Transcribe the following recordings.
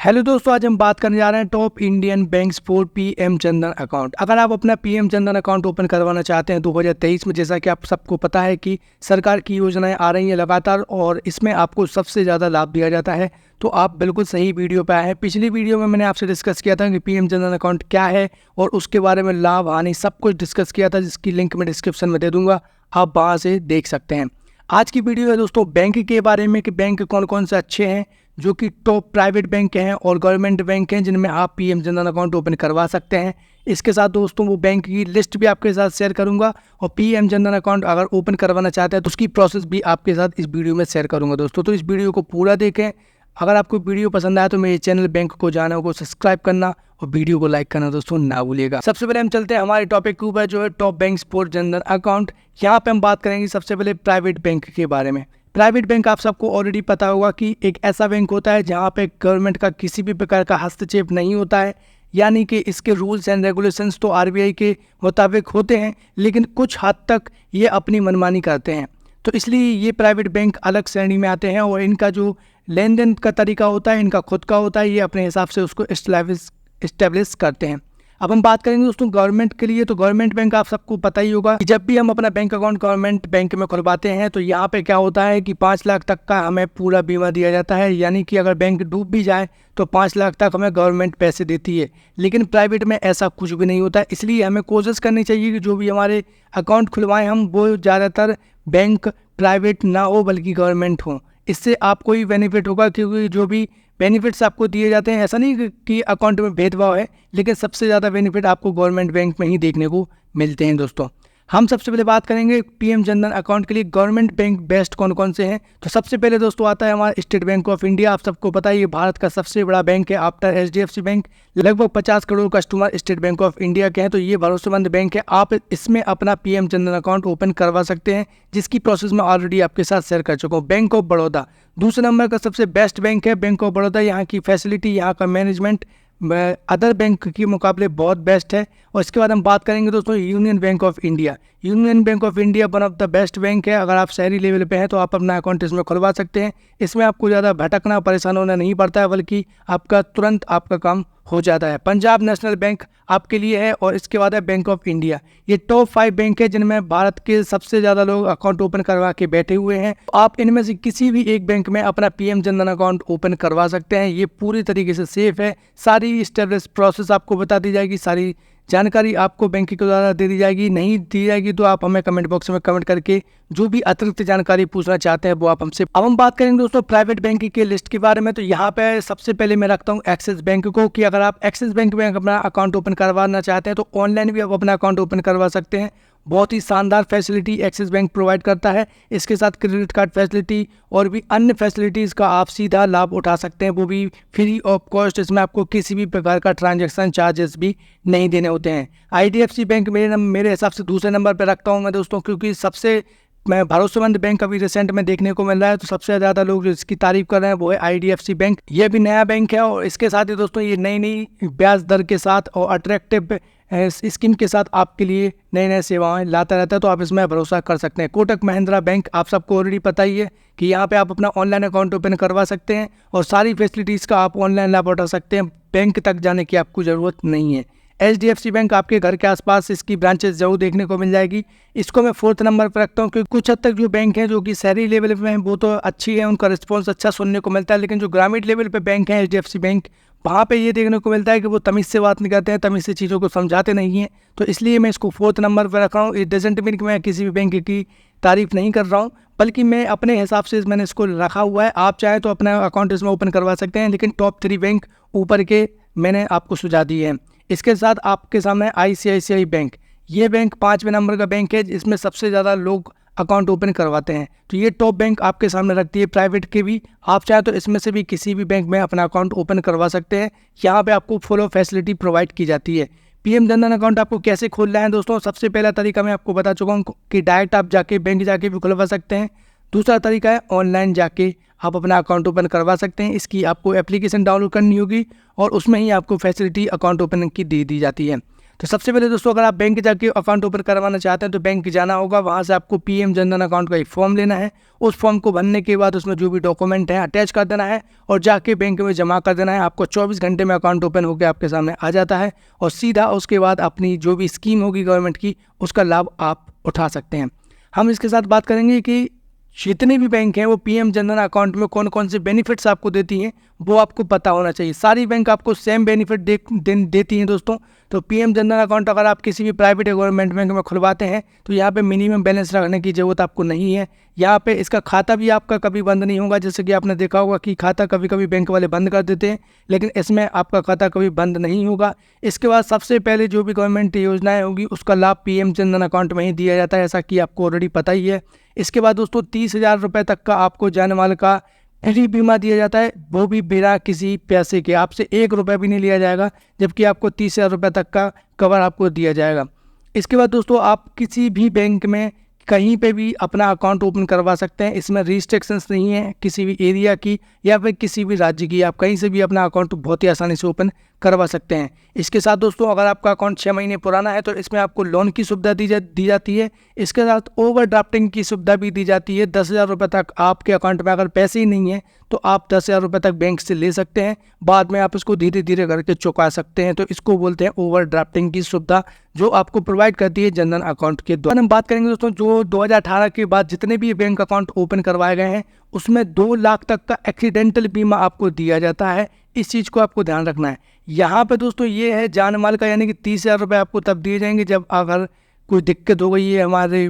Hello दोस्तों, आज हम बात करने जा रहे हैं top Indian banks for PM Jan Dhan account. अगर आप अपना पीएम जनधन अकाउंट ओपन करवाना चाहते हैं 2023 में, जैसा कि आप सबको पता है कि सरकार की योजनाएं आ रही हैं लगातार और इसमें आपको सबसे ज़्यादा लाभ दिया जाता है, तो आप बिल्कुल सही वीडियो पे आए हैं। पिछली वीडियो में मैंने आपसे डिस्कस किया था कि पीएम जनधन अकाउंट क्या है और उसके बारे में लाभ हानि सब कुछ डिस्कस किया था, जिसकी लिंक मैं डिस्क्रिप्शन में दे दूँगा, आप वहाँ से देख सकते हैं। आज की वीडियो है दोस्तों बैंक के बारे में कि बैंक कौन कौन से अच्छे हैं, जो कि टॉप प्राइवेट बैंक हैं और गवर्नमेंट बैंक हैं जिनमें आप पीएम जनधन अकाउंट ओपन करवा सकते हैं। इसके साथ दोस्तों वो बैंक की लिस्ट भी आपके साथ शेयर करूंगा और पीएम जनधन अकाउंट अगर ओपन करवाना चाहते हैं तो उसकी प्रोसेस भी आपके साथ इस वीडियो में शेयर करूंगा दोस्तों। तो इस वीडियो को पूरा देखें। अगर आपको वीडियो पसंद आया तो मेरे चैनल बैंक को जाना को सब्सक्राइब करना और वीडियो को लाइक करना दोस्तों ना भूलिएगा। सबसे पहले हम चलते हैं हमारे टॉपिक के ऊपर, जो है top banks for Jan Dhan account. यहाँ पे हम बात करेंगे सबसे पहले प्राइवेट बैंक के बारे में। प्राइवेट बैंक आप सबको ऑलरेडी पता होगा कि एक ऐसा बैंक होता है जहाँ पे गवर्नमेंट का किसी भी प्रकार का हस्तक्षेप नहीं होता है, यानी कि इसके रूल्स एंड रेगुलेशंस तो आरबीआई के मुताबिक होते हैं, लेकिन कुछ हद तक ये अपनी मनमानी करते हैं। तो इसलिए ये प्राइवेट बैंक अलग श्रेणी में आते हैं और इनका जो लेन देन का तरीका होता है इनका खुद का होता है, ये अपने हिसाब से उसको इस्टेब्लिश करते हैं। अब हम बात करेंगे दोस्तों गवर्नमेंट के लिए, तो गवर्नमेंट बैंक आप सबको पता ही होगा कि जब भी हम अपना बैंक अकाउंट गवर्नमेंट बैंक में खुलवाते हैं तो यहाँ पे क्या होता है कि 5 लाख तक का हमें पूरा बीमा दिया जाता है, यानी कि अगर बैंक डूब भी जाए तो 5 लाख तक हमें गवर्नमेंट पैसे देती है। लेकिन प्राइवेट में ऐसा कुछ भी नहीं होता, इसलिए हमें कोशिश करनी चाहिए कि जो भी हमारे अकाउंट खुलवाएं हम वो ज़्यादातर बैंक प्राइवेट ना हो बल्कि गवर्नमेंट हो। इससे आपको ही बेनिफिट होगा, क्योंकि जो भी बेनिफिट्स आपको दिए जाते हैं, ऐसा नहीं कि अकाउंट में भेदभाव है, लेकिन सबसे ज़्यादा बेनिफिट आपको गवर्नमेंट बैंक में ही देखने को मिलते हैं दोस्तों। हम सबसे पहले बात करेंगे पीएम जनधन अकाउंट के लिए गवर्नमेंट बैंक बेस्ट कौन कौन से हैं। तो सबसे पहले दोस्तों आता है हमारा स्टेट बैंक ऑफ इंडिया। आप सबको पता है ये भारत का सबसे बड़ा बैंक है आफ्टर एचडीएफसी बैंक। लगभग 50 crore customer state bank of India के हैं, तो ये भरोसेमंद बैंक है। आप इसमें अपना पीएम जनधन अकाउंट ओपन करवा सकते हैं, जिसकी प्रोसेस मैं ऑलरेडी आपके साथ शेयर कर चुका हूँ। बैंक ऑफ बड़ौदा दूसरे नंबर का सबसे बेस्ट बैंक है। बैंक ऑफ बड़ौदा यहाँ की फैसिलिटी, यहाँ का मैनेजमेंट अदर बैंक के मुकाबले बहुत बेस्ट है। और इसके बाद हम बात करेंगे दोस्तों union bank of India. Union bank of India one of the best bank है। अगर आप शहरी लेवल पे हैं तो आप अपना अकाउंट इसमें खुलवा सकते हैं। इसमें आपको ज़्यादा भटकना परेशान होना नहीं पड़ता है, बल्कि आपका तुरंत आपका काम हो जाता है। पंजाब नेशनल बैंक आपके लिए है और इसके बाद है बैंक ऑफ इंडिया। ये टॉप 5 बैंक है जिनमें भारत के सबसे ज़्यादा लोग अकाउंट ओपन करवा के बैठे हुए हैं। आप इनमें से किसी भी एक बैंक में अपना पीएम जनधन अकाउंट ओपन करवा सकते हैं। ये पूरी तरीके से सेफ है। सारी स्टेप्स प्रोसेस आपको बता दी जाएगी, सारी जानकारी आपको बैंक के द्वारा दे दी जाएगी। नहीं दी जाएगी तो आप हमें कमेंट बॉक्स में कमेंट करके जो भी अतिरिक्त जानकारी पूछना चाहते हैं वो आप हमसे। अब हम बात करेंगे दोस्तों प्राइवेट बैंक की लिस्ट के बारे में। तो यहाँ पे सबसे पहले मैं रखता हूँ एक्सिस बैंक को, कि अगर आप एक्सिस बैंक में अपना अकाउंट ओपन करवाना चाहते हैं तो ऑनलाइन भी आप अपना अकाउंट ओपन करवा सकते हैं। बहुत ही शानदार फैसिलिटी एक्सिस बैंक प्रोवाइड करता है। इसके साथ क्रेडिट कार्ड फैसिलिटी और भी अन्य फैसिलिटीज़ का आप सीधा लाभ उठा सकते हैं, वो भी फ्री ऑफ कॉस्ट। इसमें आपको किसी भी प्रकार का ट्रांजैक्शन चार्जेस भी नहीं देने होते हैं। आईडीएफसी बैंक मेरे हिसाब से दूसरे नंबर पर रखता हूँ मैं दोस्तों, क्योंकि सबसे मैं भरोसेमंद बैंक अभी रिसेंट में देखने को मिल रहा है। तो सबसे ज़्यादा लोग जो इसकी तारीफ कर रहे हैं वो है आईडीएफसी बैंक। ये भी नया बैंक है और इसके साथ ही दोस्तों ये नई नई ब्याज दर के साथ और अट्रैक्टिव स्कीम के साथ आपके लिए नई नई सेवाएं लाता रहता है, तो आप इसमें भरोसा कर सकते हैं। कोटक महिंद्रा बैंक आप सबको ऑलरेडी पता ही है कि यहाँ पे आप अपना ऑनलाइन अकाउंट ओपन करवा सकते हैं और सारी फैसिलिटीज़ का आप ऑनलाइन लाभ उठा सकते हैं। बैंक तक जाने की आपको ज़रूरत नहीं है। एचडीएफसी बैंक आपके घर के आसपास इसकी ब्रांचेस जरूर देखने को मिल जाएगी। इसको मैं 4th नंबर पर रखता हूँ, क्योंकि कुछ हद तक जो बैंक हैं जो कि शहरी लेवल पे हैं वो तो अच्छी है, उनका रिस्पॉन्स अच्छा सुनने को मिलता है, लेकिन जो ग्रामीण लेवल पे बैंक हैं एचडीएफसी बैंक, वहाँ पे ये देखने को मिलता है कि वो तमीज़ से बात नहीं करते हैं, तमीज़ से चीज़ों को समझाते नहीं हैं। तो इसलिए मैं इसको 4th नंबर पर रख रहा हूँ। इट डजंट मीन कि मैं किसी भी बैंक की तारीफ़ नहीं कर रहा हूँ, बल्कि मैं अपने हिसाब से मैंने इसको रखा हुआ है। आप चाहें तो अपना अकाउंट इसमें ओपन करवा सकते हैं, लेकिन टॉप 3 बैंक ऊपर के मैंने आपको सुझा दिए हैं। इसके साथ आपके सामने आईसीआईसीआई बैंक। ये बैंक 5वें नंबर का बैंक है, इसमें सबसे ज़्यादा लोग अकाउंट ओपन करवाते हैं। तो ये टॉप बैंक आपके सामने रखती है प्राइवेट के भी। आप चाहे तो इसमें से भी किसी भी बैंक में अपना अकाउंट ओपन करवा सकते हैं। यहाँ पे आपको फुल फैसिलिटी प्रोवाइड की जाती है। पीएम जनधन अकाउंट आपको कैसे खोलना है दोस्तों, सबसे पहला तरीका मैं आपको बता चुका हूँ कि डायरेक्ट आप जाके बैंक जाके भी खुलवा सकते हैं। दूसरा तरीका है ऑनलाइन जाके आप अपना अकाउंट ओपन करवा सकते हैं। इसकी आपको एप्लीकेशन डाउनलोड करनी होगी और उसमें ही आपको फैसिलिटी अकाउंट ओपन की दी जाती है। तो सबसे पहले दोस्तों अगर आप बैंक जाके अकाउंट ओपन करवाना चाहते हैं तो बैंक जाना होगा, वहाँ से आपको पीएम जनधन अकाउंट का एक फॉर्म लेना है। उस फॉर्म को भरने के बाद उसमें जो भी डॉक्यूमेंट है अटैच कर देना है और जाके बैंक में जमा कर देना है। आपको 24 घंटे में अकाउंट ओपन होकर आपके सामने आ जाता है और सीधा उसके बाद अपनी जो भी स्कीम होगी गवर्नमेंट की उसका लाभ आप उठा सकते हैं। हम इसके साथ बात करेंगे कि जितने भी बैंक हैं वो पीएम जनधन अकाउंट में कौन कौन से बेनिफिट्स आपको देती हैं वो आपको पता होना चाहिए। सारी बैंक आपको सेम बेनिफिट देती हैं दोस्तों। तो पीएम जनधन अकाउंट अगर आप किसी भी प्राइवेट या गवर्नमेंट बैंक में खुलवाते हैं तो यहाँ पे मिनिमम बैलेंस रखने की ज़रूरत आपको नहीं है। यहाँ पे इसका खाता भी आपका कभी बंद नहीं होगा। जैसे कि आपने देखा होगा कि खाता कभी कभी बैंक वाले बंद कर देते हैं, लेकिन इसमें आपका खाता कभी बंद नहीं होगा। इसके बाद सबसे पहले जो भी गवर्नमेंट योजनाएँ होगी उसका लाभ पीएम जनधन अकाउंट में ही दिया जाता है, ऐसा कि आपको ऑलरेडी पता ही है। इसके बाद दोस्तों 30,000 रुपये तक का आपको जान माल का फ्री बीमा दिया जाता है, वो भी बिना किसी पैसे के। आपसे 1 रुपया भी नहीं लिया जाएगा, जबकि आपको 30,000 रुपये तक का कवर आपको दिया जाएगा। इसके बाद दोस्तों आप किसी भी बैंक में कहीं पे भी अपना अकाउंट ओपन करवा सकते हैं। इसमें रिस्ट्रिक्शंस नहीं है किसी भी एरिया की या फिर किसी भी राज्य की। आप कहीं से भी अपना अकाउंट बहुत ही आसानी से ओपन करवा सकते हैं। इसके साथ दोस्तों अगर आपका अकाउंट 6 महीने पुराना है तो इसमें आपको लोन की सुविधा दी जाती है। इसके साथ ओवरड्राफ्टिंग की सुविधा भी दी जाती है। 10,000 रुपये तक आपके अकाउंट में अगर पैसे ही नहीं है तो आप 10,000 रुपये तक बैंक से ले सकते हैं, बाद में आप इसको धीरे धीरे करके चुका सकते हैं। तो इसको बोलते हैं ओवरड्राफ्टिंग की सुविधा, जो आपको प्रोवाइड करती है जनधन अकाउंट के द्वारा। हम बात करेंगे दोस्तों जो 2018 के बाद जितने भी बैंक अकाउंट ओपन करवाए गए हैं उसमें 2 लाख तक का एक्सीडेंटल बीमा आपको दिया जाता है। इस चीज़ को आपको ध्यान रखना है। यहाँ पे दोस्तों ये है जान माल का, यानी कि 30,000 रुपये आपको तब दिए जाएंगे जब अगर कोई दिक्कत हो गई है, हमारे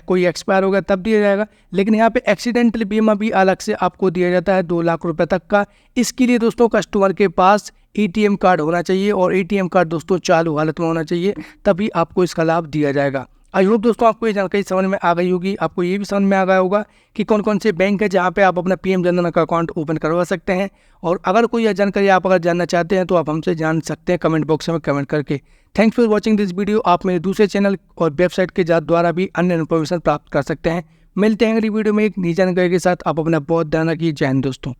कोई एक्सपायर हो गया तब दिया जाएगा। लेकिन यहाँ पे एक्सीडेंटल बीमा भी अलग से आपको दिया जाता है 2 लाख रुपये तक का। इसके लिए दोस्तों कस्टमर के पास एटीएम कार्ड होना चाहिए और एटीएम कार्ड दोस्तों चालू हालत में होना चाहिए, तभी आपको इसका लाभ दिया जाएगा। आई होप दोस्तों आपको ये जानकारी समझ में आ गई होगी। आपको ये भी समझ में आ गया होगा कि कौन कौन से बैंक है जहाँ पे आप अपना पीएम जनधन का अकाउंट ओपन करवा सकते हैं। और अगर कोई यह जानकारी आप अगर जानना चाहते हैं तो आप हमसे जान सकते हैं कमेंट बॉक्स में कमेंट करके। Thanks for watching this video. आप मेरे दूसरे चैनल और वेबसाइट के द्वारा भी अन्य इन्फॉर्मेशन प्राप्त कर सकते हैं। मिलते हैं अगली वीडियो में एक नई जानकारी के साथ। आप अपना बहुत ध्यान रखिए। जय हिंद दोस्तों।